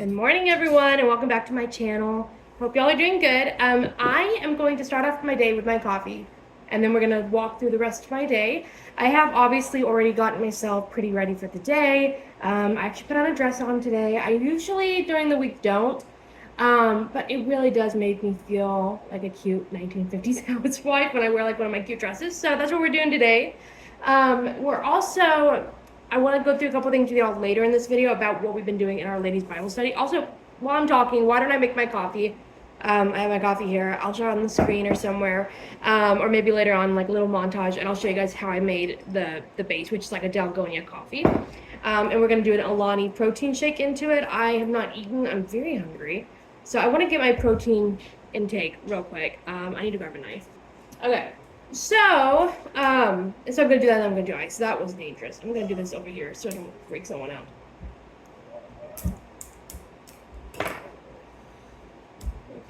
Good morning, everyone, and welcome back to my channel. Hope y'all are doing good. I am going to start off my day with my coffee, and then we're going to walk through the rest of my day. I have obviously already gotten myself pretty ready for the day. I actually put on a dress on today. I usually, during the week, don't, but it really does make me feel like a cute 1950s housewife when I wear like one of my cute dresses. So that's what we're doing today. We're also I want to go through a couple things with y'all later in this video about what we've been doing in our ladies Bible study. Also, while I'm talking, why don't I make my coffee? I have my coffee here. I'll show it on the screen or somewhere, or maybe later on like a little montage, and I'll show you guys how I made the base, which is like a Dalgonia coffee. And we're gonna do an Alani protein shake into it. I have not eaten. I'm very hungry, so I want to get my protein intake real quick. I need to grab a knife. Okay. So I'm gonna do that, and I'm gonna do ice. That was dangerous. I'm gonna do this over here so I don't freak someone out.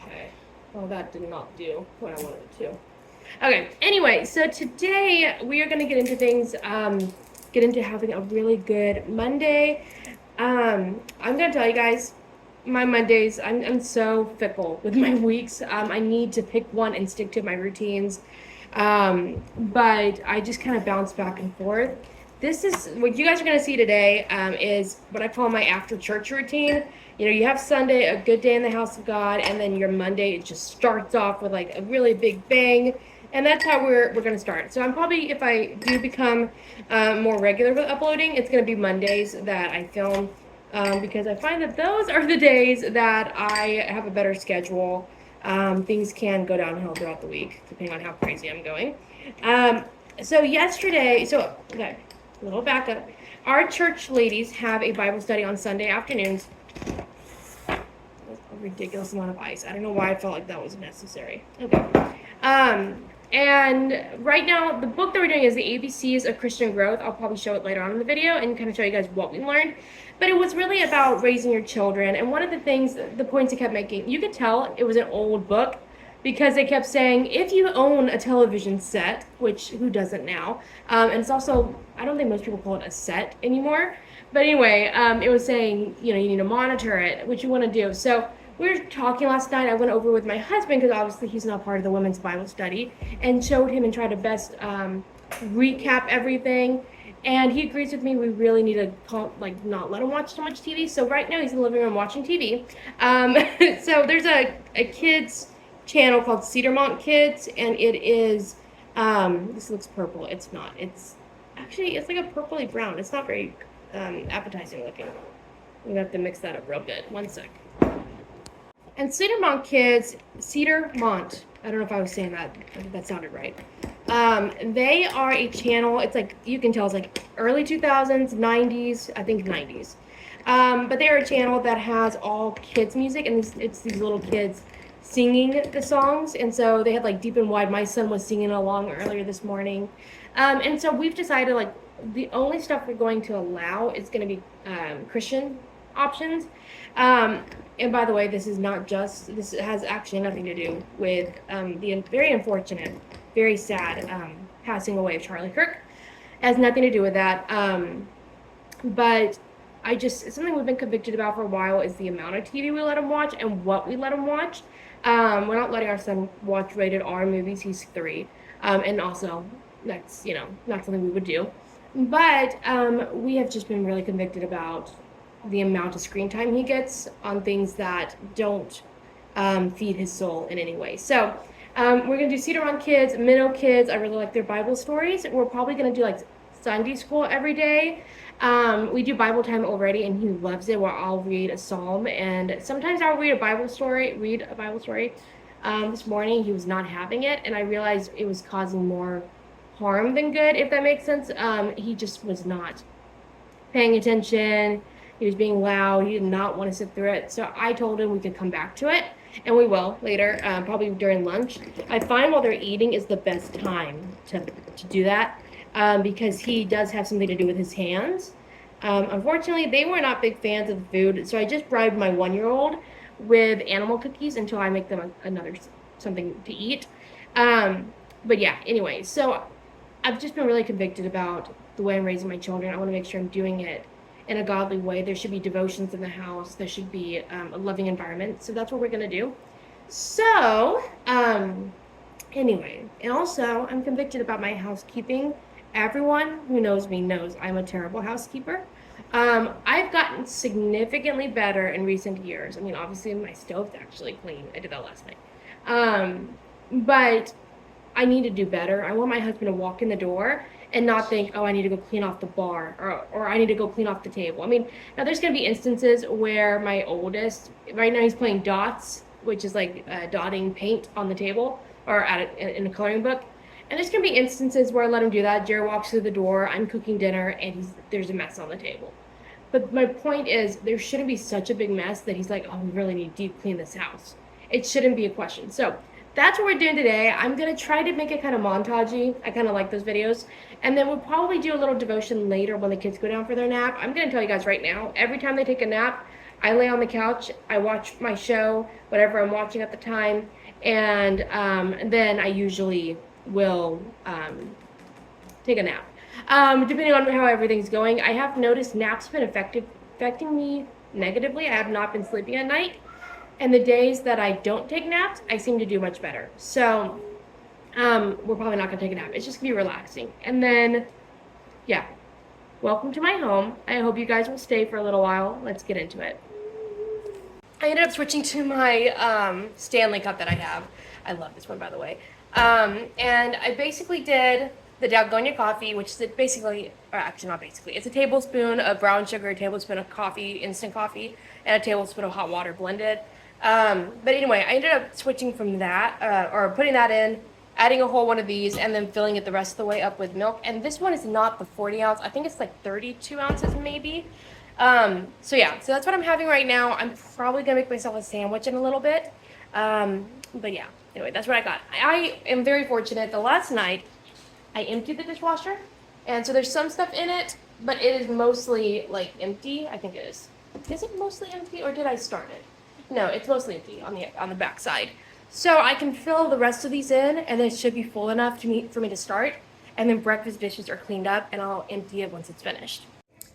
Okay. Well, that did not do what I wanted it to. Okay, anyway, so today we are gonna get into things, get into having a really good Monday. I'm gonna tell you guys, my Mondays, I'm so fickle with my weeks. I need to pick one and stick to my routines. But I just kind of bounce back and forth. This is what you guys are going to see today, is what I call my after church routine. You know, you have Sunday, a good day in the house of God, and then your Monday, it just starts off with like a really big bang. And that's how we're going to start. So I'm probably, if I do become more regular with uploading, it's going to be Mondays that I film, because I find that those are the days that I have a better schedule. Things can go downhill throughout the week, depending on how crazy I'm going. Okay, a little backup. Our church ladies have a Bible study on Sunday afternoons. That's a ridiculous amount of ice. I don't know why I felt like that was necessary. Okay. And right now, the book that we're doing is the ABCs of Christian Growth. I'll probably show it later on in the video and kind of show you guys what we learned. But it was really about raising your children. And one of the things, the points it kept making, you could tell it was an old book because they kept saying, if you own a television set, which who doesn't now, and it's also, I don't think most people call it a set anymore. But anyway, it was saying, you know, you need to monitor it, which you want to do. So we were talking last night. I went over with my husband because obviously he's not part of the women's Bible study, and showed him and tried to best recap everything. And he agrees with me. We really need to not let him watch so much TV. So right now he's in the living room watching TV. So there's a kids channel called Cedarmont Kids, and it is this looks purple. It's not. It's actually it's like a purpley brown. It's not very appetizing looking. We're gonna have to mix that up real good. One sec. And Cedarmont Kids, Cedarmont, I don't know if I was saying that, if that sounded right. They are a channel, it's like, you can tell it's like early 2000s, 90s, I think 90s. But they're a channel that has all kids music, and it's these little kids singing the songs. And so they had like Deep and Wide. My son was singing along earlier this morning. And so we've decided like the only stuff we're going to allow is going to be Christian options. And by the way, this has actually nothing to do with the very unfortunate, very sad passing away of Charlie Kirk. It has nothing to do with that. But it's something we've been convicted about for a while is the amount of TV we let him watch and what we let him watch. We're not letting our son watch rated R movies. He's 3. And also, that's, you know, not something we would do. But we have just been really convicted about the amount of screen time he gets on things that don't feed his soul in any way. So we're going to do Cedarmont Kids, Minnow Kids. I really like their Bible stories. We're probably going to do like Sunday school every day. We do Bible time already, and he loves it, where I'll read a psalm, and sometimes I'll read a Bible story. This morning he was not having it, and I realized it was causing more harm than good, if that makes sense. He just was not paying attention. He was being loud. He did not want to sit through it. So I told him we could come back to it, and we will later, probably during lunch. I find while they're eating is the best time to do that, because he does have something to do with his hands. Unfortunately, they were not big fans of the food, so I just bribed my 1-year-old with animal cookies until I make them something to eat. But yeah, anyway, so I've just been really convicted about the way I'm raising my children. I want to make sure I'm doing it in a godly way. There should be devotions in the house. There should be a loving environment. So that's what we're going to do. So, anyway, and also I'm convicted about my housekeeping. Everyone who knows me knows I'm a terrible housekeeper. I've gotten significantly better in recent years. I mean, obviously my stove's actually clean. I did that last night. But I need to do better. I want my husband to walk in the door and not think, oh, I need to go clean off the bar or I need to go clean off the table. I mean, now there's going to be instances where my oldest, right now he's playing dots, which is like dotting paint on the table or in a coloring book. And there's going to be instances where I let him do that. Jared walks through the door, I'm cooking dinner, and there's a mess on the table. But my point is, there shouldn't be such a big mess that he's like, oh, we really need to deep clean this house. It shouldn't be a question. So that's what we're doing today. I'm going to try to make it kind of montagey. I kind of like those videos. And then we'll probably do a little devotion later when the kids go down for their nap. I'm going to tell you guys right now, every time they take a nap, I lay on the couch, I watch my show, whatever I'm watching at the time, and then I usually will take a nap. Depending on how everything's going. I have noticed naps have been affecting me negatively. I have not been sleeping at night. And the days that I don't take naps, I seem to do much better. So we're probably not going to take a nap. It's just going to be relaxing. And then, yeah, welcome to my home. I hope you guys will stay for a little while. Let's get into it. I ended up switching to my Stanley cup that I have. I love this one, by the way. And I basically did the Dalgona coffee, which is basically, or actually not basically, it's a tablespoon of brown sugar, a tablespoon of coffee, instant coffee, and a tablespoon of hot water blended. But anyway, I ended up switching from that, or putting that in, adding a whole one of these, and then filling it the rest of the way up with milk. And this one is not the 40 ounce. I think it's like 32 ounces maybe. So yeah, so that's what I'm having right now. I'm probably gonna make myself a sandwich in a little bit. But yeah, anyway, that's what I got. I am very fortunate that last night I emptied the dishwasher, and so there's some stuff in it, but it is mostly like empty. I think it is. Is it mostly empty, or did I start it? No, it's mostly empty on the back side. So I can fill the rest of these in, and then it should be full enough for me to start. And then breakfast dishes are cleaned up, and I'll empty it once it's finished.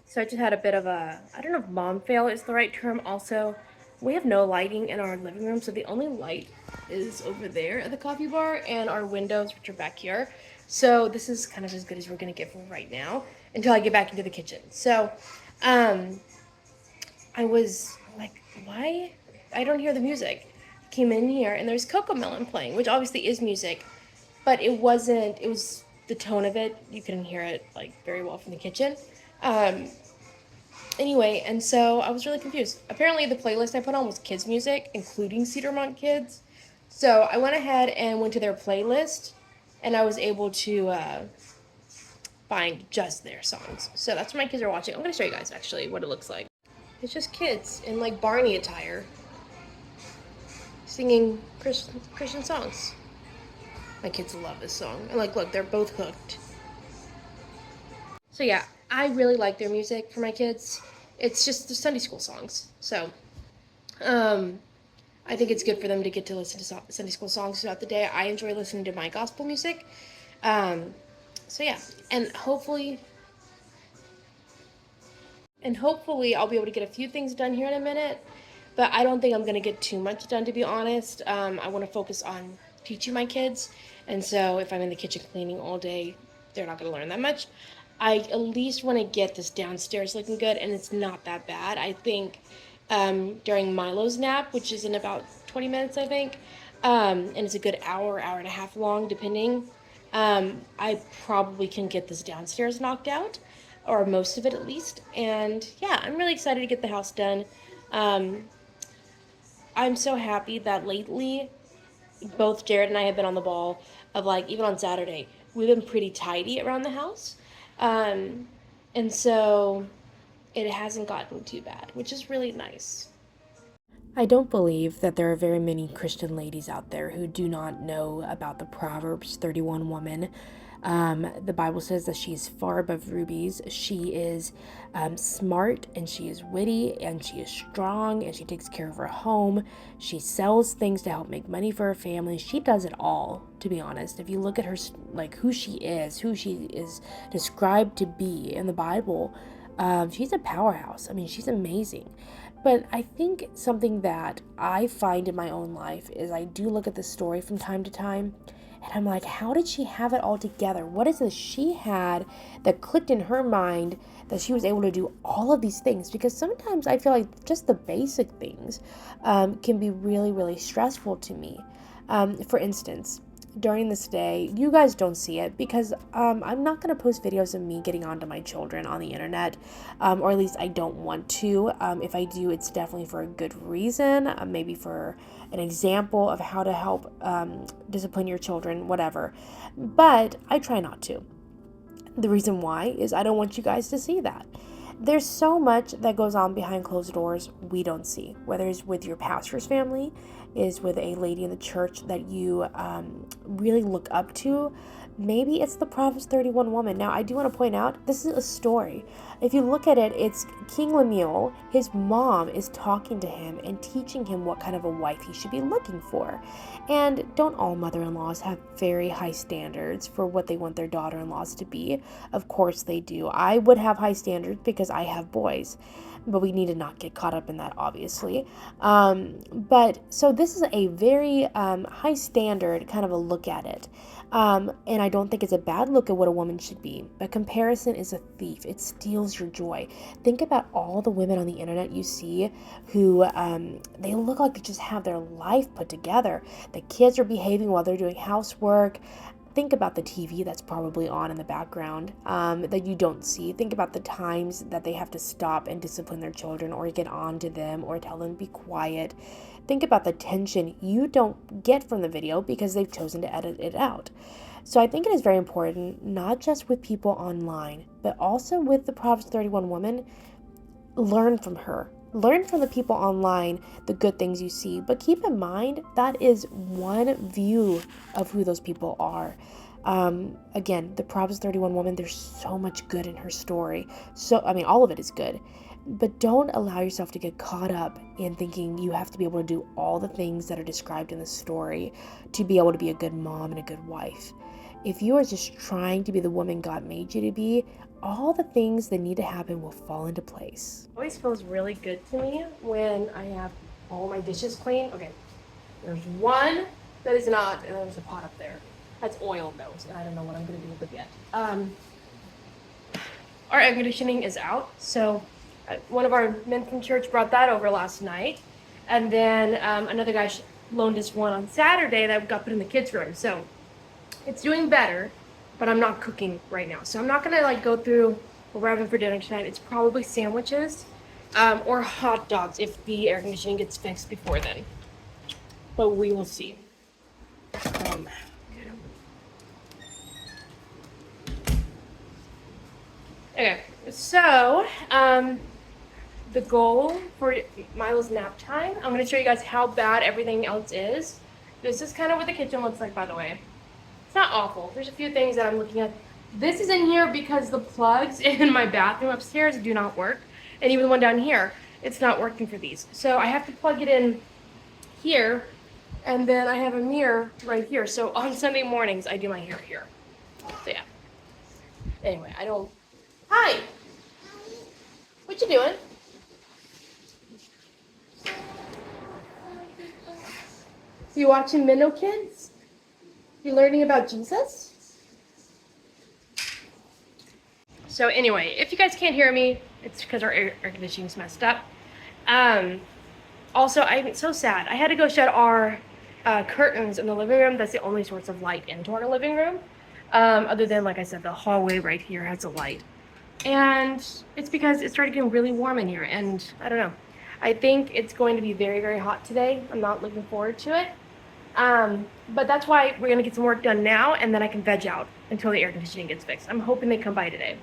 So I just had a bit of a, I don't know if mom fail is the right term. Also, we have no lighting in our living room, so the only light is over there at the coffee bar, and our windows, which are back here. So this is kind of as good as we're gonna get for right now until I get back into the kitchen. So I was like, why? I don't hear the music. Came in here and there's Cocomelon playing, which obviously is music, but it was the tone of it. You couldn't hear it like very well from the kitchen. Anyway, and so I was really confused. Apparently the playlist I put on was kids music, including Cedarmont Kids. So I went ahead and went to their playlist, and I was able to find just their songs. So that's what my kids are watching. I'm going to show you guys, actually, what it looks like. It's just kids in, like, Barney attire singing Christian songs. My kids love this song. And, like, look, they're both hooked. So, yeah, I really like their music for my kids. It's just the Sunday school songs. So, I think it's good for them to get to listen to Sunday school songs throughout the day. I enjoy listening to my gospel music. So yeah, and hopefully I'll be able to get a few things done here in a minute, but I don't think I'm going to get too much done, to be honest. I want to focus on teaching my kids, and so if I'm in the kitchen cleaning all day, they're not going to learn that much. I at least want to get this downstairs looking good, and it's not that bad. I think during Milo's nap, which is in about 20 minutes, I think, and it's a good hour and a half long, depending, I probably can get this downstairs knocked out, or most of it at least. And yeah, I'm really excited to get the house done. I'm so happy that lately both Jared and I have been on the ball of, like, even on Saturday, we've been pretty tidy around the house. And so it hasn't gotten too bad, which is really nice. I don't believe that there are very many Christian ladies out there who do not know about the Proverbs 31 woman. The Bible says that she's far above rubies. She is smart, and she is witty, and she is strong, and she takes care of her home. She sells things to help make money for her family. She does it all, to be honest. If you look at her, like, who she is described to be in the Bible, She's a powerhouse. I mean, she's amazing. But I think something that I find in my own life is I do look at this story from time to time, and I'm like, how did she have it all together? What is it she had that clicked in her mind that she was able to do all of these things? Because sometimes I feel like just the basic things can be really, really stressful to me. For instance, during this day, you guys don't see it because I'm not going to post videos of me getting onto my children on the internet, or at least I don't want to. If I do, it's definitely for a good reason, maybe for an example of how to help discipline your children, whatever. But I try not to. The reason why is I don't want you guys to see that. There's so much that goes on behind closed doors we don't see, whether it's with your pastor's family, is with a lady in the church that you really look up to. Maybe it's the Proverbs 31 woman. Now, I do want to point out, this is a story. If you look at it, it's King Lemuel. His mom is talking to him and teaching him what kind of a wife he should be looking for. And don't all mother-in-laws have very high standards for what they want their daughter-in-laws to be? Of course they do. I would have high standards because I have boys, but we need to not get caught up in that, obviously. But so this is a very high standard kind of a look at it. And I don't think it's a bad look at what a woman should be, but comparison is a thief. It steals your joy. Think about all the women on the internet you see who they look like they just have their life put together. The kids are behaving while they're doing housework. Think about the TV that's probably on in the background that you don't see. Think about the times that they have to stop and discipline their children or get on to them or tell them to be quiet. Think about the tension you don't get from the video because they've chosen to edit it out. So I think it is very important, not just with people online, but also with the Proverbs 31 woman. Learn from her. Learn from the people online the good things you see, but keep in mind that is one view of who those people are. Again, the Proverbs 31 woman, there's so much good in her story. So, I mean, all of it is good. But don't allow yourself to get caught up in thinking you have to be able to do all the things that are described in the story to be able to be a good mom and a good wife. If you are just trying to be the woman God made you to be, all the things that need to happen will fall into place. It always feels really good to me when I have all my dishes clean. Okay, there's one that is not, and there's a pot up there. That's oil though, so I don't know what I'm gonna do with it yet. Our air conditioning is out, so one of our men from church brought that over last night, and then another guy loaned us one on Saturday that got put in the kids' room. So it's doing better, but I'm not cooking right now. So I'm not gonna like go through what we're having for dinner tonight. It's probably sandwiches or hot dogs if the air conditioning gets fixed before then. But we will see. Okay, so the goal for Milo's nap time, I'm gonna show you guys how bad everything else is. This is kind of what the kitchen looks like, by the way. It's not awful. There's a few things that I'm looking at. This is in here because the plugs in my bathroom upstairs do not work. And even the one down here, it's not working for these. So I have to plug it in here, and then I have a mirror right here. So on Sunday mornings, I do my hair here. So yeah. Anyway, I don't... Hi! What you doing? You watching Minnow Kids? You learning about Jesus? So anyway, if you guys can't hear me, it's because our air conditioning's messed up. Also, I'm so sad. I had to go shut our curtains in the living room. That's the only source of light into our living room. Other than, like I said, the hallway right here has a light. And it's because it started getting really warm in here. And I don't know. I think it's going to be very, very hot today. I'm not looking forward to it. But that's why we're gonna get some work done now, and then I can veg out until the air conditioning gets fixed. I'm hoping they come by today.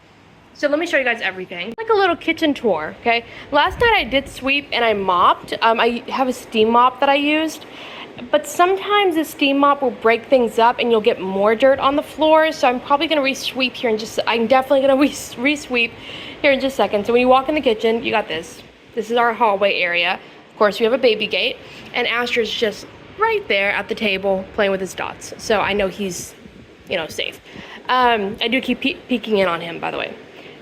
So let me show you guys everything. Like a little kitchen tour, okay? Last night I did sweep and I mopped. I have a steam mop that I used, but sometimes the steam mop will break things up and you'll get more dirt on the floor. So I'm probably gonna re-sweep here I'm definitely gonna re-sweep here in just a second. So when you walk in the kitchen, you got this. This is our hallway area. Of course, we have a baby gate, and Asher's just right there at the table playing with his dots. So I know he's, safe. I do keep peeking in on him, by the way.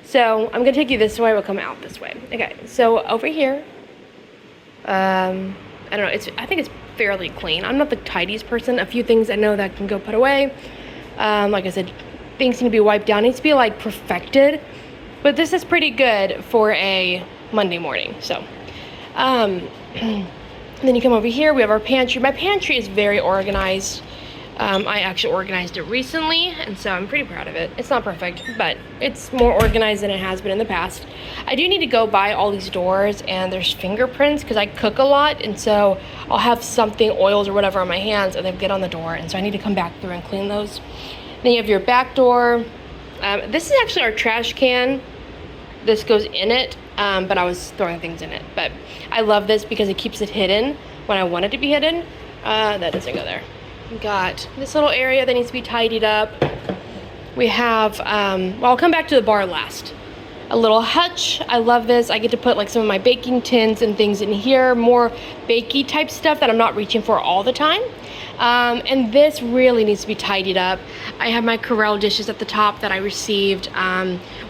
So I'm gonna take you this way. We'll come out this way. Okay. So over here, I don't know. I think it's fairly clean. I'm not the tidiest person. A few things I know that can go put away. Like I said, things need to be wiped down. It needs to be like perfected. But this is pretty good for a Monday morning. So, and then you come over here. We have our pantry. My pantry is very organized. I actually organized it recently, and so I'm pretty proud of it. It's not perfect, but it's more organized than it has been in the past. I do need to go buy all these doors, and there's fingerprints because I cook a lot, and so I'll have something, oils or whatever on my hands, and they get on the door, and so I need to come back through and clean those. Then you have your back door. This is actually our trash can. This goes in it, but I was throwing things in it. But I love this because it keeps it hidden when I want it to be hidden. That doesn't go there. We got this little area that needs to be tidied up. We have, well, I'll come back to the bar last. A little hutch. I love this. I get to put like some of my baking tins and things in here, more bakey type stuff that I'm not reaching for all the time. And this really needs to be tidied up. I have my Corelle dishes at the top that I received.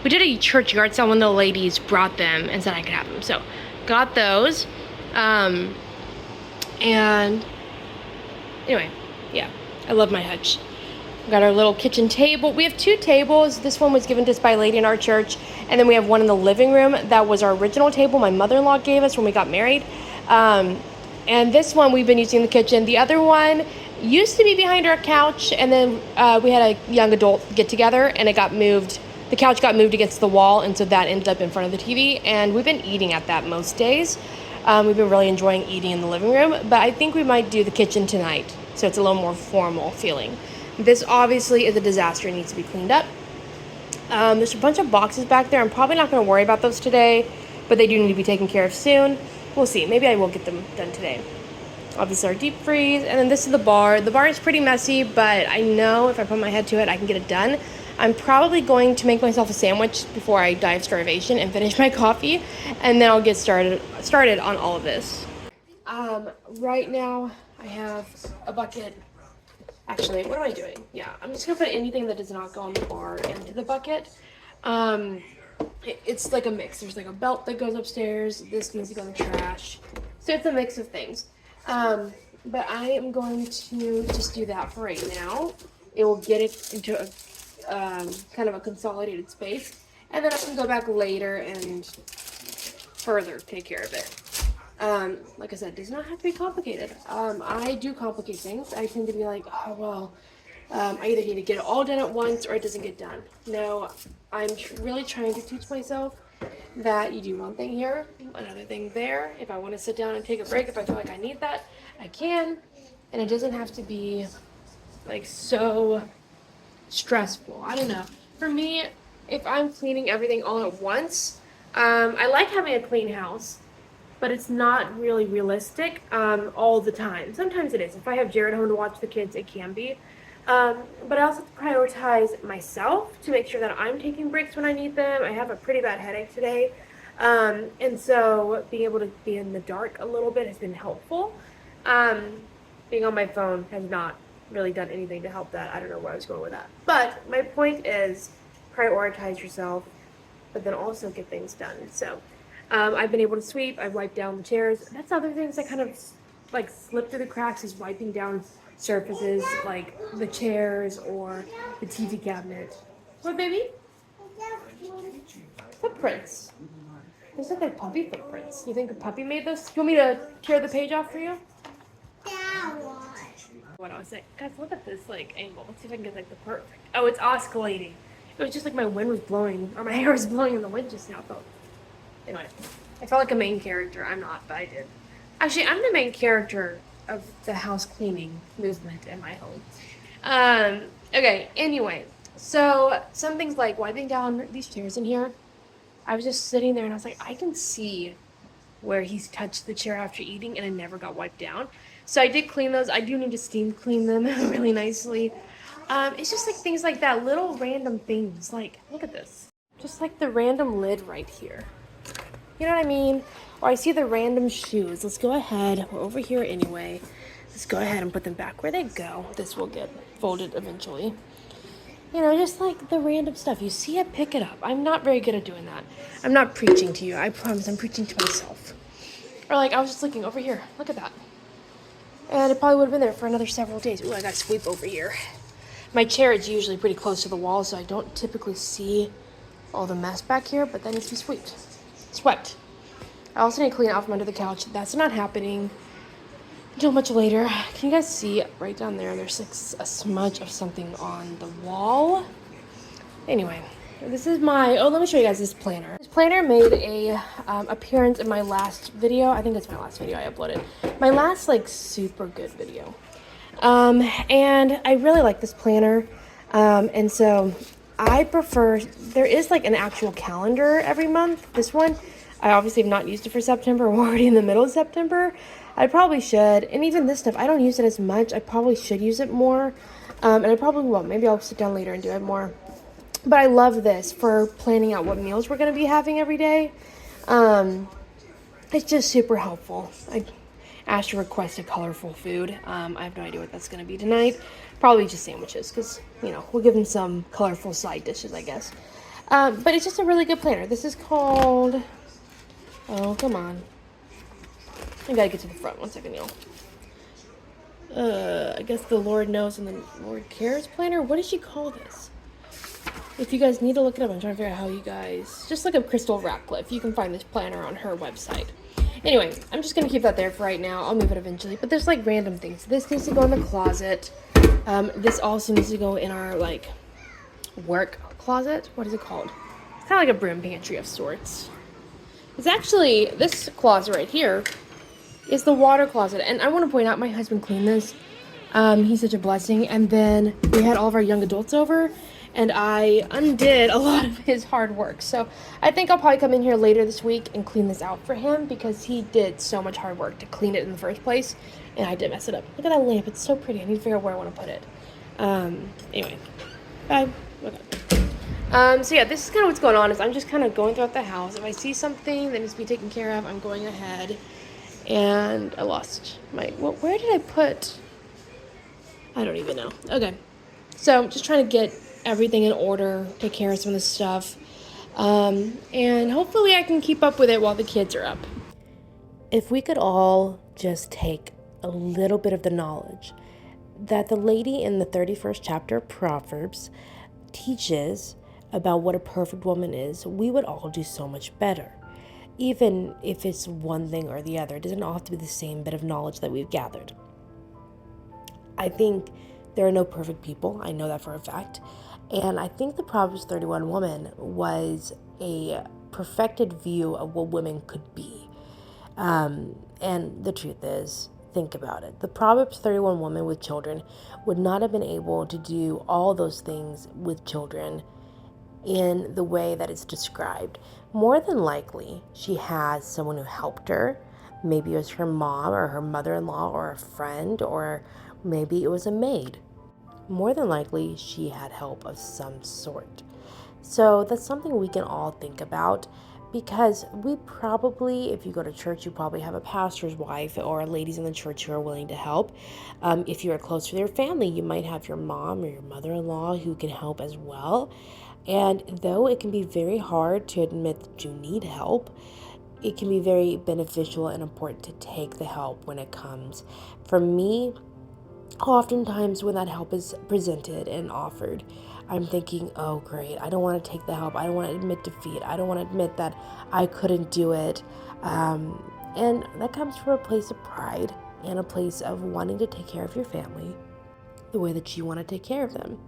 We did a church yard sale when the ladies brought them and said I could have them. So got those. And anyway, yeah, I love my hutch. We got our little kitchen table. We have 2 tables. This one was given to us by a lady in our church. And then we have one in the living room. That was our original table my mother-in-law gave us when we got married. And this one we've been using in the kitchen. The other one used to be behind our couch, and then we had a young adult get together, and it got moved. The couch got moved against the wall, and so that ended up in front of the TV. And we've been eating at that most days. We've been really enjoying eating in the living room, but I think we might do the kitchen tonight, so it's a little more formal feeling. This obviously is a disaster. It needs to be cleaned up. There's a bunch of boxes back there. I'm probably not going to worry about those today, but they do need to be taken care of soon. We'll see. Maybe I will get them done today. Obviously our deep freeze. And then this is the bar. The bar is pretty messy, but I know if I put my head to it, I can get it done. I'm probably going to make myself a sandwich before I die of starvation and finish my coffee. And then I'll get started on all of this. Right now I have a bucket. Actually, what am I doing? Yeah, I'm just going to put anything that does not go on the bar into the bucket. It's like a mix. There's like a belt that goes upstairs. This needs to go in the trash. So it's a mix of things. But I am going to just do that for right now. It will get it into a kind of a consolidated space. And then I can go back later and further take care of it. Like I said, it does not have to be complicated. I do complicate things. I tend to be like, oh, well, I either need to get it all done at once or it doesn't get done. No, I'm really trying to teach myself that you do one thing here, another thing there. If I want to sit down and take a break, if I feel like I need that, I can. And it doesn't have to be like so stressful. I don't know. For me, if I'm cleaning everything all at once, I like having a clean house, but it's not really realistic all the time. Sometimes it is. If I have Jared home to watch the kids, it can be. But I also have to prioritize myself to make sure that I'm taking breaks when I need them. I have a pretty bad headache today. And so being able to be in the dark a little bit has been helpful. Being on my phone has not really done anything to help that. I don't know where I was going with that. But my point is prioritize yourself, but then also get things done. So I've been able to sweep. I've wiped down the chairs. That's other things that kind of like slip through the cracks is wiping down surfaces like the chairs or the TV cabinet. What, baby? Footprints. Those look like puppy footprints. You think a puppy made those? You want me to tear the page off for you? What I was saying. Guys, look at this like angle. Let's see if I can get like the perfect. Oh, it's oscillating. It was just like my wind was blowing, or my hair was blowing in the wind just now. Anyway, I felt like a main character. I'm not, but I did. Actually, I'm the main character of the house cleaning movement in my home. Okay, anyway. So, some things like wiping down these chairs in here. I was just sitting there and I was like, I can see where he's touched the chair after eating and it never got wiped down. So I did clean those. I do need to steam clean them really nicely. It's just like things like that, little random things. Like, look at this. Just like the random lid right here. You know what I mean? Or I see the random shoes. Let's go ahead. We're over here anyway. Let's go ahead and put them back where they go. This will get folded eventually. You know, just like the random stuff. You see it, pick it up. I'm not very good at doing that. I'm not preaching to you. I promise I'm preaching to myself. Or like, I was just looking over here. Look at that. And it probably would have been there for another several days. Ooh, I gotta sweep over here. My chair is usually pretty close to the wall, so I don't typically see all the mess back here, but that needs to be swept. I also need to clean out from under the couch. That's not happening until much later. Can you guys see right down there? There's like a smudge of something on the wall. Anyway, this is my, let me show you guys this planner. This planner made a appearance in my last video. I think it's my last video I uploaded. My last like super good video. And I really like this planner. And so I prefer, there is like an actual calendar every month. This one, I obviously have not used it for September. We're already in the middle of September. I probably should. And even this stuff, I don't use it as much. I probably should use it more. And I probably won't. Maybe I'll sit down later and do it more. But I love this for planning out what meals we're going to be having every day. It's just super helpful. I asked to request a colorful food. I have no idea what that's going to be tonight. Probably just sandwiches because, you know, we'll give them some colorful side dishes, I guess. But it's just a really good planner. This is called... Oh, come on. I gotta get to the front. 1 second, y'all. I guess the Lord knows and the Lord cares planner. What did she call this? If you guys need to look it up, I'm trying to figure out how you guys... Just look up Crystal Ratcliffe. You can find this planner on her website. Anyway, I'm just going to keep that there for right now. I'll move it eventually. But there's, like, random things. This needs to go in the closet. This also needs to go in our, like, work closet. What is it called? It's kind of like a broom pantry of sorts. It's actually... This closet right here is the water closet. And I want to point out, my husband cleaned this. He's such a blessing. And then we had all of our young adults over. And I undid a lot of his hard work. So I think I'll probably come in here later this week and clean this out for him because he did so much hard work to clean it in the first place. And I did mess it up. Look at that lamp. It's so pretty. I need to figure out where I want to put it. Anyway. Bye. Okay. So yeah, this is kind of what's going on. Is I'm just kind of going throughout the house. If I see something that needs to be taken care of, I'm going ahead. And I lost my... Well, where did I put... I don't even know. Okay. So I'm just trying to get everything in order, take care of some of the stuff, and hopefully I can keep up with it while the kids are up. If we could all just take a little bit of the knowledge that the lady in the 31st chapter of Proverbs teaches about what a perfect woman is, we would all do so much better. Even if it's one thing or the other, it doesn't all have to be the same bit of knowledge that we've gathered. I think there are no perfect people. I know that for a fact. And I think the Proverbs 31 woman was a perfected view of what women could be. And the truth is, think about it. The Proverbs 31 woman with children would not have been able to do all those things with children in the way that it's described. More than likely, she has someone who helped her. Maybe it was her mom or her mother-in-law or a friend, or maybe it was a maid. More than likely, she had help of some sort. So that's something we can all think about, because we probably, if you go to church, you probably have a pastor's wife or ladies in the church who are willing to help. If you're close to your family, you might have your mom or your mother-in-law who can help as well. And though it can be very hard to admit that you need help, it can be very beneficial and important to take the help when it comes. For me, oftentimes when that help is presented and offered, I'm thinking, oh great, I don't want to take the help. I don't want to admit defeat. I don't want to admit that I couldn't do it. And that comes from a place of pride and a place of wanting to take care of your family the way that you want to take care of them.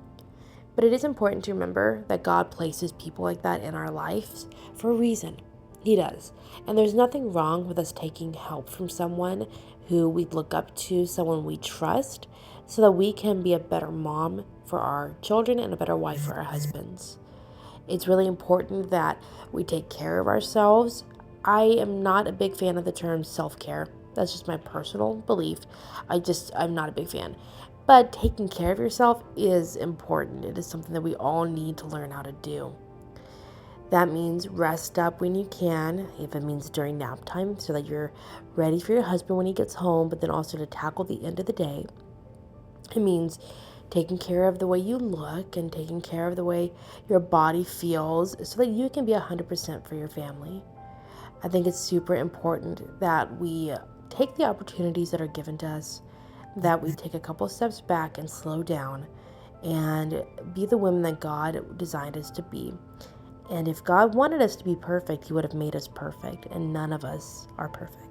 But it is important to remember that God places people like that in our lives for a reason. He does. And there's nothing wrong with us taking help from someone who we look up to, someone we trust, so that we can be a better mom for our children and a better wife for our husbands. It's really important that we take care of ourselves. I am not a big fan of the term self-care. That's just my personal belief. I'm not a big fan. But taking care of yourself is important. It is something that we all need to learn how to do. That means rest up when you can, if it means during nap time, so that you're ready for your husband when he gets home, but then also to tackle the end of the day. It means taking care of the way you look and taking care of the way your body feels so that you can be 100% for your family. I think it's super important that we take the opportunities that are given to us, that we take a couple steps back and slow down and be the women that God designed us to be. And if God wanted us to be perfect, He would have made us perfect, and none of us are perfect.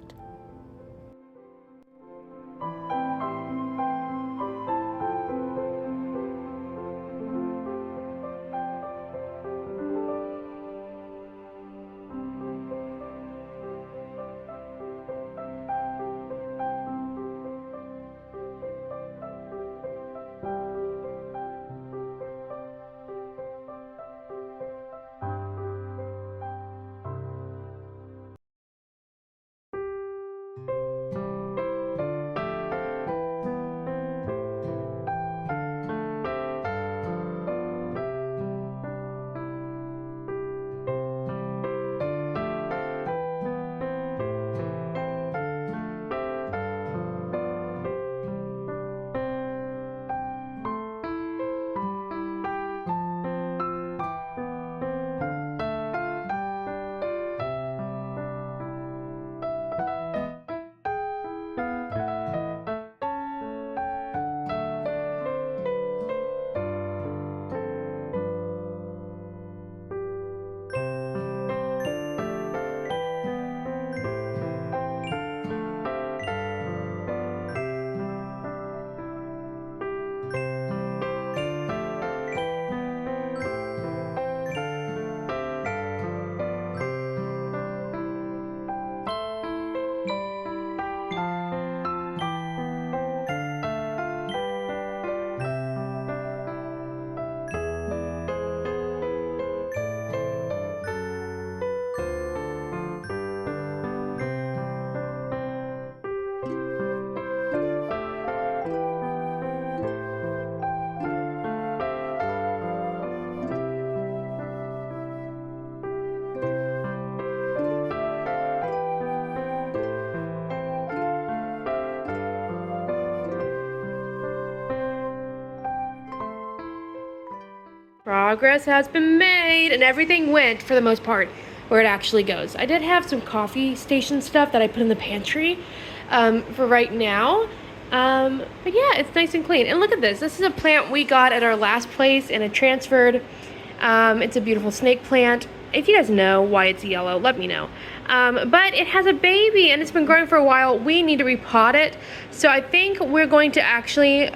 Progress has been made, and everything went, for the most part, where it actually goes. I did have some coffee station stuff that I put in the pantry for right now. But yeah, it's nice and clean. And look at this. This is a plant we got at our last place, and it transferred. It's a beautiful snake plant. If you guys know why it's yellow, let me know. But it has a baby, and it's been growing for a while. We need to repot it. So I think we're going to actually,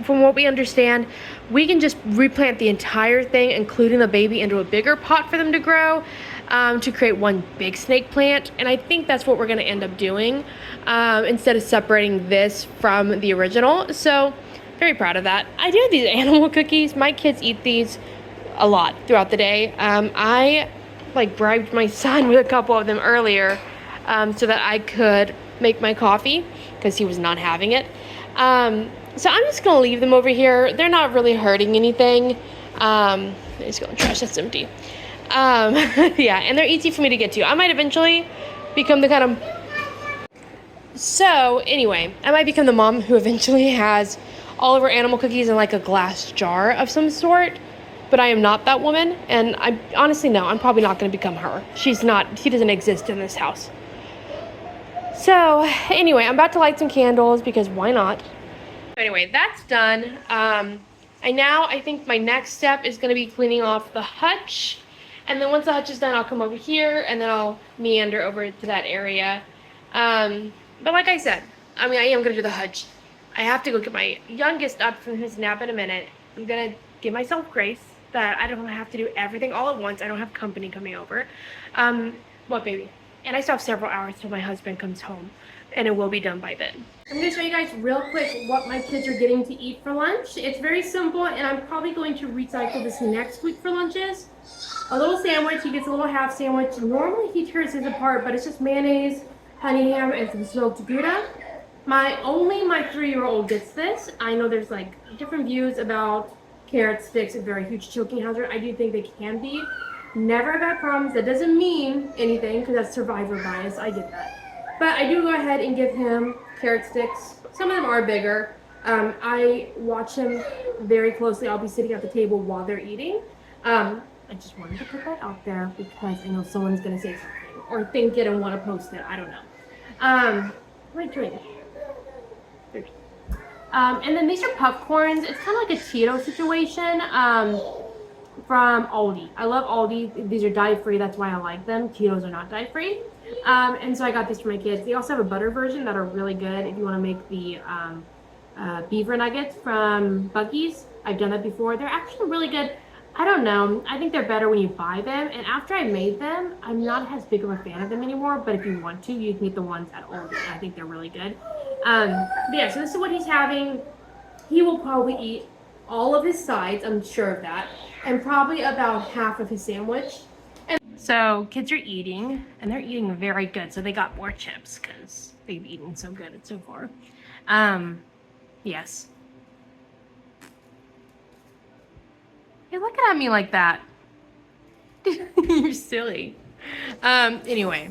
from what we understand, we can just replant the entire thing, including the baby, into a bigger pot for them to grow, to create one big snake plant. And I think that's what we're going to end up doing, instead of separating this from the original. So very proud of that. I do have these animal cookies. My kids eat these a lot throughout the day. I bribed my son with a couple of them earlier, so that I could make my coffee, because he was not having it. So I'm just gonna leave them over here. They're not really hurting anything. I'm just gonna trash that's empty. Yeah, and they're easy for me to get to. I might eventually become the kind of... So anyway, I might become the mom who eventually has all of her animal cookies in like a glass jar of some sort. But I am not that woman, and I honestly know I'm probably not going to become her. She doesn't exist in this house. So anyway, I'm about to light some candles, because why not? Anyway, that's done. I think my next step is going to be cleaning off the hutch. And then once the hutch is done, I'll come over here, and then I'll meander over to that area. But like I said, I am going to do the hutch. I have to go get my youngest up from his nap in a minute. I'm going to give myself grace that I don't have to do everything all at once. I don't have company coming over. What, baby? And I still have several hours till my husband comes home, and it will be done by then. I'm going to show you guys real quick what my kids are getting to eat for lunch. It's very simple, and I'm probably going to recycle this next week for lunches. A little sandwich. He gets a little half sandwich. Normally he tears his apart, but it's just mayonnaise, honey ham, and some smoked Gouda. Only my 3-year-old gets this. I know there's different views about carrot sticks, a very huge choking hazard. I do think they can be. Never have had problems. That doesn't mean anything, because that's survivor bias. I get that. But I do go ahead and give him carrot sticks. Some of them are bigger. I watch them very closely. I'll be sitting at the table while they're eating. I just wanted to put that out there because I know someone's gonna say something or think it and want to post it. I don't know. What am I doing? And then these are popcorns. It's kind of like a Cheeto situation. From Aldi. I love Aldi. These are dye-free. That's why I like them. Cheetos are not dye-free. And so I got this for my kids. They also have a butter version that are really good if you want to make the beaver nuggets from Buc-ee's. I've done that before. They're actually really good. I don't know. I think they're better when you buy them. And after I made them, I'm not as big of a fan of them anymore. But if you want to, you can get the ones at Aldi. I think they're really good. But yeah, so this is what he's having. He will probably eat all of his sides. I'm sure of that. And probably about half of his sandwich. And so kids are eating, and they're eating very good. So they got more chips because they've eaten so good so far. Yes. You're looking at me like that. You're silly. Anyway.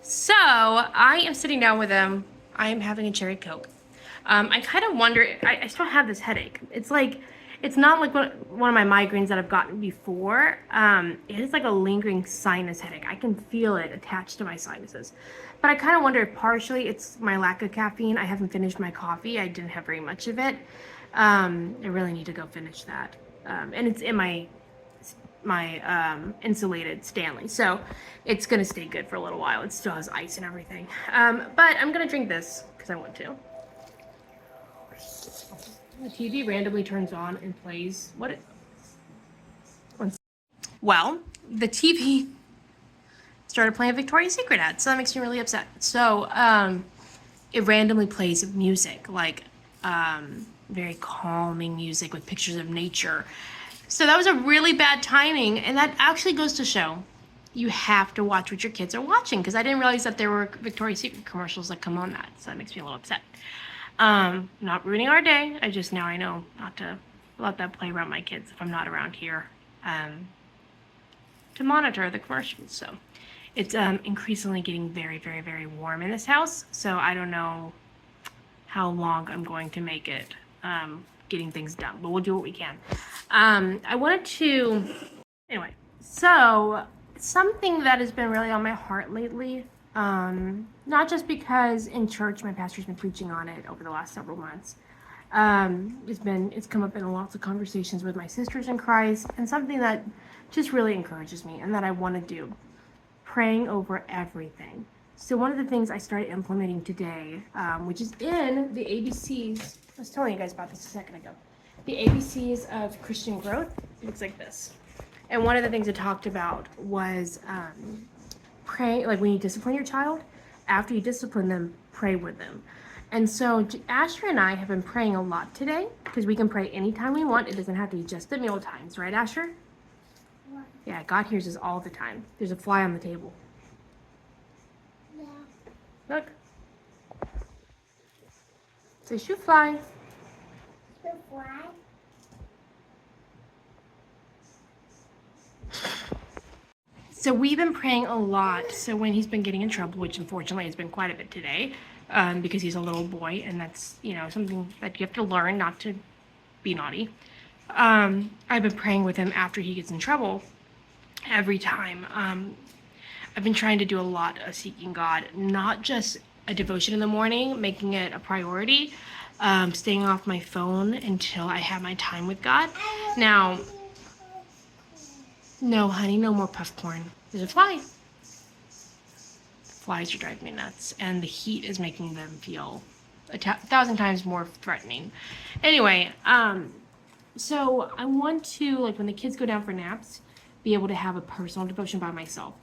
So I am sitting down with them. I am having a cherry Coke. I kind of wonder, I still have this headache. It's like, it's not like one of my migraines that I've gotten before. It is like a lingering sinus headache. I can feel it attached to my sinuses. But I kind of wonder if partially it's my lack of caffeine. I haven't finished my coffee. I didn't have very much of it. I really need to go finish that. And it's in my insulated Stanley. So it's going to stay good for a little while. It still has ice and everything. But I'm going to drink this because I want to. The TV randomly turns on and plays well, the TV started playing a Victoria's Secret ad, so that makes me really upset. So it randomly plays music, like very calming music with pictures of nature. So that was a really bad timing, and that actually goes to show you have to watch what your kids are watching, because I didn't realize that there were Victoria's Secret commercials that come on that, so that makes me a little upset. Not ruining our day. I know not to let that play around my kids if I'm not around here, to monitor the commercials. So it's increasingly getting very, very, very warm in this house. So I don't know how long I'm going to make it getting things done, but we'll do what we can. I wanted to, anyway, so something that has been really on my heart lately, not just because in church my pastor's been preaching on it over the last several months. It's come up in lots of conversations with my sisters in Christ, and something that just really encourages me and that I want to do, praying over everything. So one of the things I started implementing today, which is in the ABCs, I was telling you guys about this a second ago, the ABCs of Christian growth, it looks like this. And one of the things I talked about was pray, like when you discipline your child, after you discipline them, pray with them. And so Asher and I have been praying a lot today, because we can pray anytime we want. It doesn't have to be just at meal times, right, Asher? What? Yeah, God hears us all the time. There's a fly on the table. Yeah. Look. Say, shoo fly. Shoo fly. So we've been praying a lot. So when he's been getting in trouble, which unfortunately has been quite a bit today, because he's a little boy, and that's, something that you have to learn, not to be naughty. I've been praying with him after he gets in trouble every time. I've been trying to do a lot of seeking God, not just a devotion in the morning, making it a priority, staying off my phone until I have my time with God. Now, no, honey, no more puff corn. There's a fly. Flies are driving me nuts, and the heat is making them feel 1,000 times more threatening. Anyway, so I want to, like, when the kids go down for naps, be able to have a personal devotion by myself.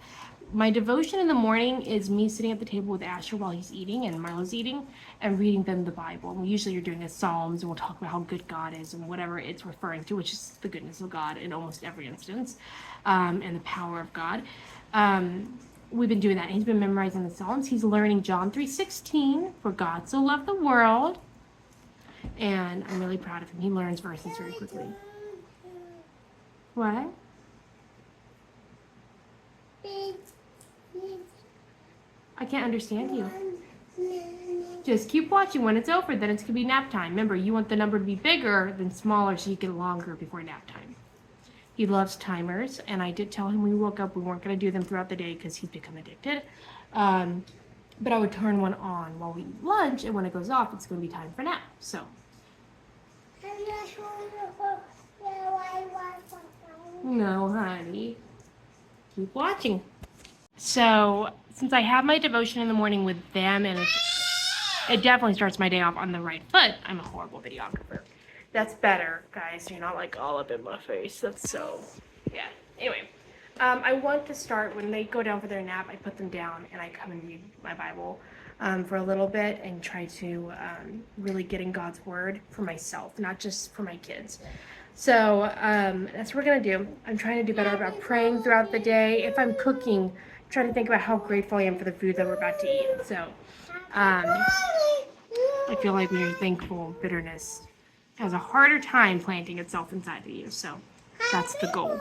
My devotion in the morning is me sitting at the table with Asher while he's eating and Marlo's eating, and reading them the Bible. And we usually are doing the Psalms, and we'll talk about how good God is and whatever it's referring to, which is the goodness of God in almost every instance, and the power of God. We've been doing that. He's been memorizing the Psalms. He's learning John 3:16, for God so loved the world. And I'm really proud of him. He learns verses very quickly. What? I can't understand you. Just keep watching. When it's over, then it's going to be nap time. Remember, you want the number to be bigger than smaller so you get longer before nap time. He loves timers, and I did tell him when we woke up we weren't going to do them throughout the day because he's become addicted. But I would turn one on while we eat lunch, and when it goes off, it's going to be time for nap. So. No, honey. Keep watching. So, since I have my devotion in the morning with them, and it definitely starts my day off on the right foot, I'm a horrible videographer. That's better, guys. You're not like all up in my face. That's so, yeah. Anyway, I want to start when they go down for their nap. I put them down and I come and read my Bible for a little bit and try to really get in God's word for myself, not just for my kids. So that's what we're gonna do. I'm trying to do better about praying throughout the day. If I'm cooking, trying to think about how grateful I am for the food that we're about to eat. So I feel like when you're thankful, bitterness has a harder time planting itself inside of you. So that's the goal.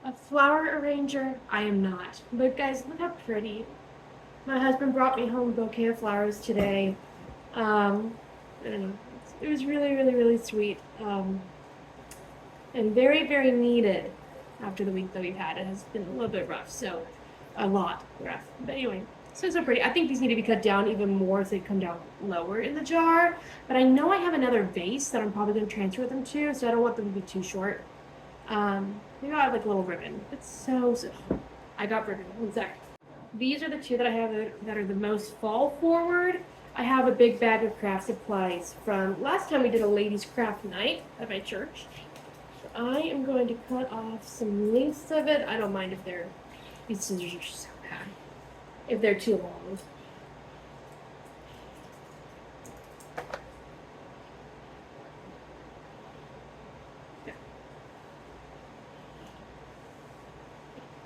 A flower arranger, I am not. But guys, look how pretty. My husband brought me home a bouquet of flowers today. I don't know. It was really, really, really sweet. And very, very needed after the week that we've had. It has been a little bit rough, so a lot rough. But anyway, so pretty. I think these need to be cut down even more so they come down lower in the jar. But I know I have another vase that I'm probably going to transfer them to, so I don't want them to be too short. Maybe I'll have like a little ribbon. It's so. I got ribbon. One sec. These are the two that I have that are the most fall forward. I have a big bag of craft supplies from last time we did a ladies' craft night at my church. So I am going to cut off some lengths of it. I don't mind if these scissors are so bad. If they're too long.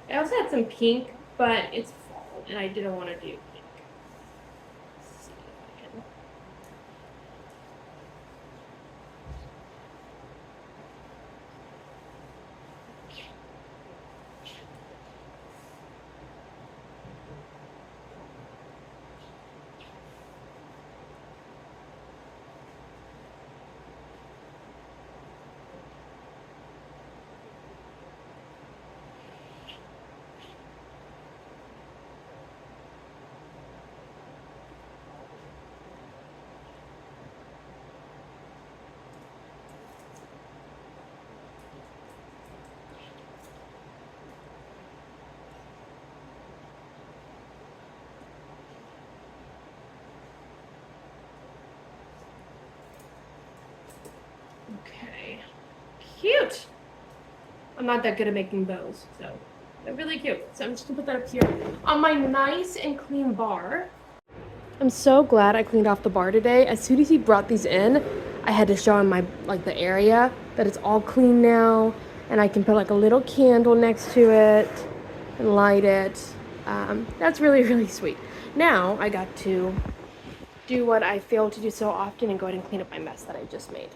I also had some pink, but it's fall, and I didn't want to do pink. Let's see if I can. Okay. Cute. I'm not that good at making bows, so they're really cute. So I'm just gonna put that up here on my nice and clean bar. I'm so glad I cleaned off the bar today. As soon as he brought these in, I had to show him the area that it's all clean now, and I can put like a little candle next to it and light it. That's really, really sweet. Now I got to do what I fail to do so often and go ahead and clean up my mess that I just made.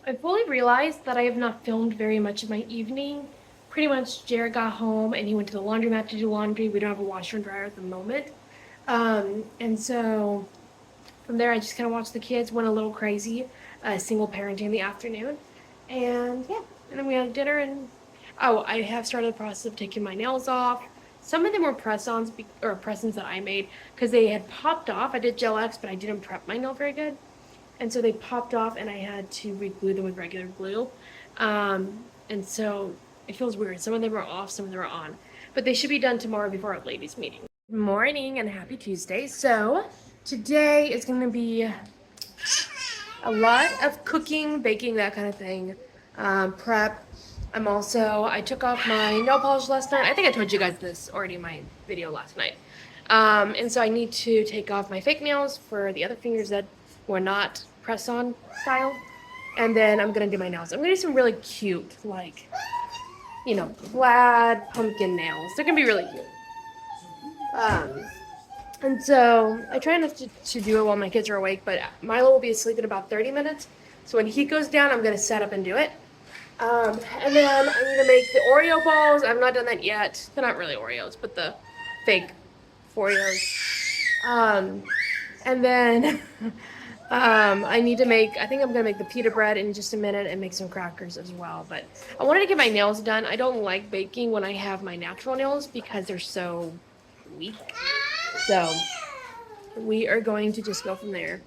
I fully realized that I have not filmed very much of my evening. Pretty much Jared got home and he went to the laundromat to do laundry. We don't have a washer and dryer at the moment. And so from there I just kind of watched the kids, went a little crazy, single parenting in the afternoon. And yeah, and then we had dinner and, oh, I have started the process of taking my nails off. Some of them were press-ons or press-ins that I made because they had popped off. I did Gel X, but I didn't prep my nail very good. And so they popped off and I had to re-glue them with regular glue. And so it feels weird. Some of them are off, some of them are on. But they should be done tomorrow before our ladies' meeting. Good morning and happy Tuesday. So today is going to be a lot of cooking, baking, that kind of thing. Prep. I took off my nail polish last night. I think I told you guys this already in my video last night. And so I need to take off my fake nails for the other fingers that were not press-on style. And then I'm going to do my nails. I'm going to do some really cute, like, you know, plaid pumpkin nails. They're going to be really cute. And so I try not to do it while my kids are awake, but Milo will be asleep in about 30 minutes. So when he goes down, I'm going to set up and do it. And then I'm going to make the Oreo balls. I've not done that yet. They're not really Oreos, but the fake Oreos. And then I think I'm going to make the pita bread in just a minute and make some crackers as well. But I wanted to get my nails done. I don't like baking when I have my natural nails because they're so weak. So we are going to just go from there.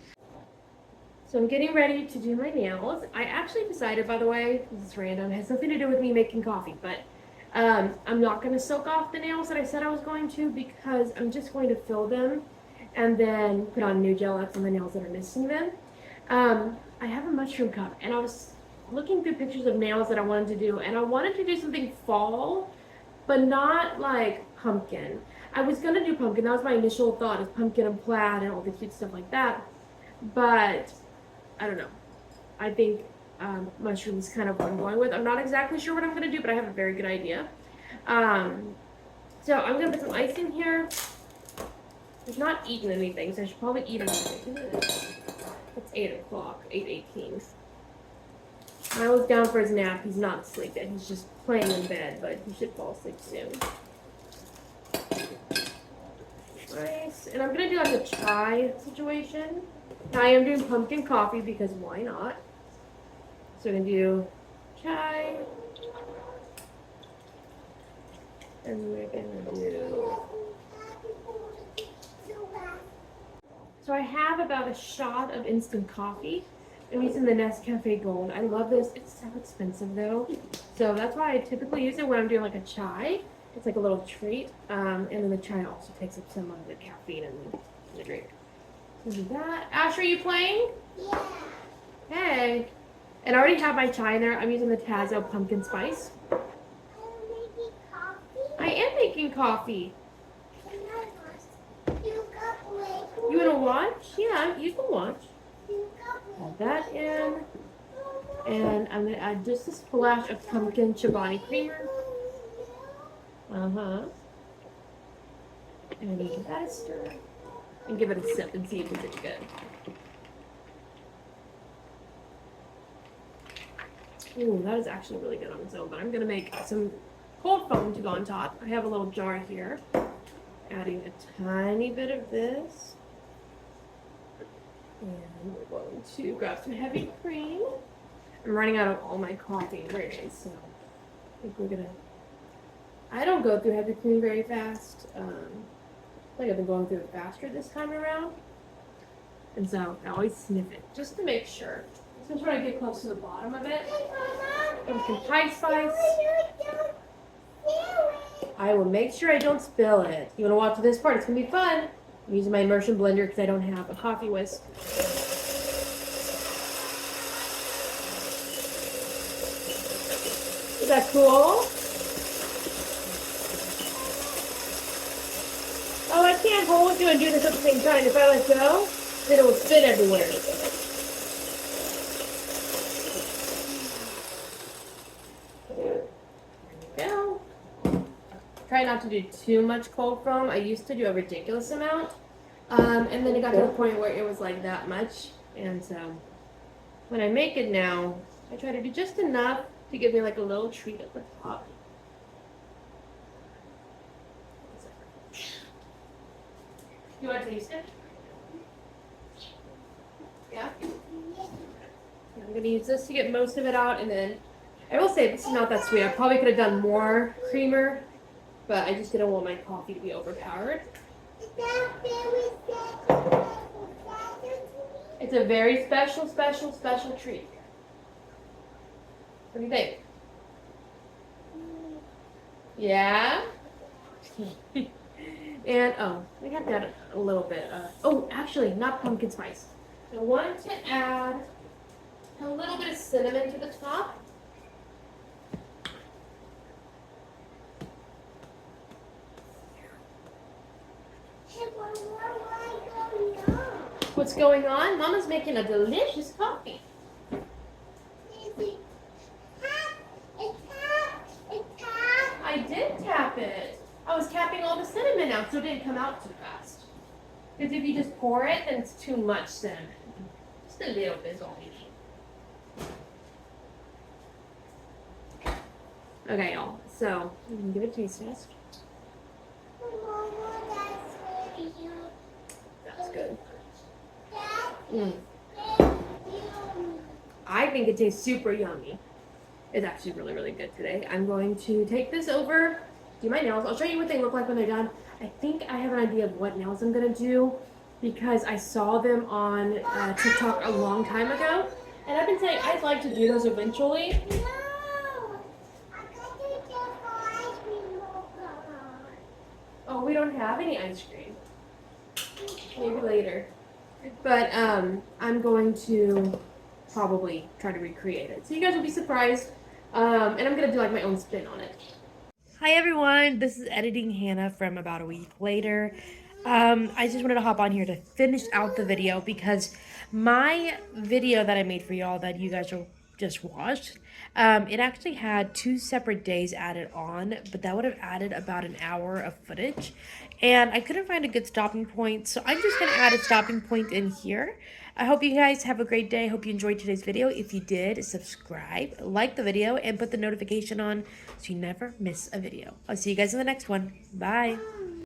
So I'm getting ready to do my nails. I actually decided, by the way, this is random, it has nothing to do with me making coffee, but I'm not going to soak off the nails that I said I was going to because I'm just going to fill them and then put on new gel X on the nails that are missing them. I have a mushroom cup and I was looking through pictures of nails that I wanted to do, and I wanted to do something fall, but not like pumpkin. I was going to do pumpkin. That was my initial thought, is pumpkin and plaid and all the cute stuff like that. But I don't know. I think mushroom is kind of what I'm going with. I'm not exactly sure what I'm going to do, but I have a very good idea. So I'm going to put some ice in here. I've not eaten anything, so I should probably eat anything. It's 8 o'clock, 8:18. Milo's down for his nap. He's not asleep yet. He's just playing in bed, but he should fall asleep soon. Nice. And I'm going to do like a chai situation. I am doing pumpkin coffee because why not? So we're going to do chai. And we're going to do... So I have about a shot of instant coffee. I'm using the Nescafe Gold. I love this. It's so expensive though. So that's why I typically use it when I'm doing like a chai. It's like a little treat. And then the chai also takes up some of the caffeine in the drink. So that. Ash, are you playing? Yeah. Hey. And I already have my chai in there. I'm using the Tazo pumpkin spice. Are you making coffee? I am making coffee. You want to watch? Yeah, you can watch. Add that in. And I'm going to add just a splash of pumpkin Chobani creamer. And then give that a stir. And give it a sip and see if it's good. Ooh, that is actually really good on its own. But I'm going to make some cold foam to go on top. I have a little jar here. Adding a tiny bit of this. And we're going to grab some heavy cream. I'm running out of all my coffee ingredients, so I think we're gonna... I don't go through heavy cream very fast. I think I've been going through it faster this time around. And so I always sniff it, just to make sure. So I'm trying to get close to the bottom of it. And some pie spice. I will make sure I don't spill it. You want to watch this part? It's going to be fun. I'm using my immersion blender because I don't have a coffee whisk. Is that cool? Oh, I can't hold you and do this at the same time. If I let go, then it will spin everywhere. There we go. Try not to do too much cold foam. I used to do a ridiculous amount. And then it got to the point where it was like that much. And so when I make it now, I try to do just enough to give me like a little treat at the top. You want to taste it? Yeah? I'm going to use this to get most of it out, and then I will say this is not that sweet. I probably could have done more creamer, but I just didn't want my coffee to be overpowered. It's a very special, special, special treat. What do you think? Yeah? And, oh, we have to add a little bit. Oh, actually, not pumpkin spice. I want to add a little bit of cinnamon to the top. What's going on? Mama's making a delicious coffee. I did tap it. I was tapping all the cinnamon out so it didn't come out too fast. Because if you just pour it, then it's too much cinnamon. Just a little bit is all you need. Okay, y'all. So, you can give it a taste test. That's good. I think it tastes super yummy. It's actually really, really good today. I'm going to take this over, do my nails. I'll show you what they look like when they're done. I think I have an idea of what nails I'm going to do because I saw them on TikTok a long time ago. And I've been saying I'd like to do those eventually. Oh, we don't have any ice cream. Maybe later. But I'm going to probably try to recreate it. So you guys will be surprised. And I'm going to do like my own spin on it. Hi everyone, this is Editing Hannah from about a week later. I just wanted to hop on here to finish out the video because my video that I made for y'all that you guys just watched, it actually had 2 separate days added on, but that would have added about an hour of footage. And I couldn't find a good stopping point, so I'm just going to add a stopping point in here. I hope you guys have a great day. I hope you enjoyed today's video. If you did, subscribe, like the video, and put the notification on so you never miss a video. I'll see you guys in the next one. Bye.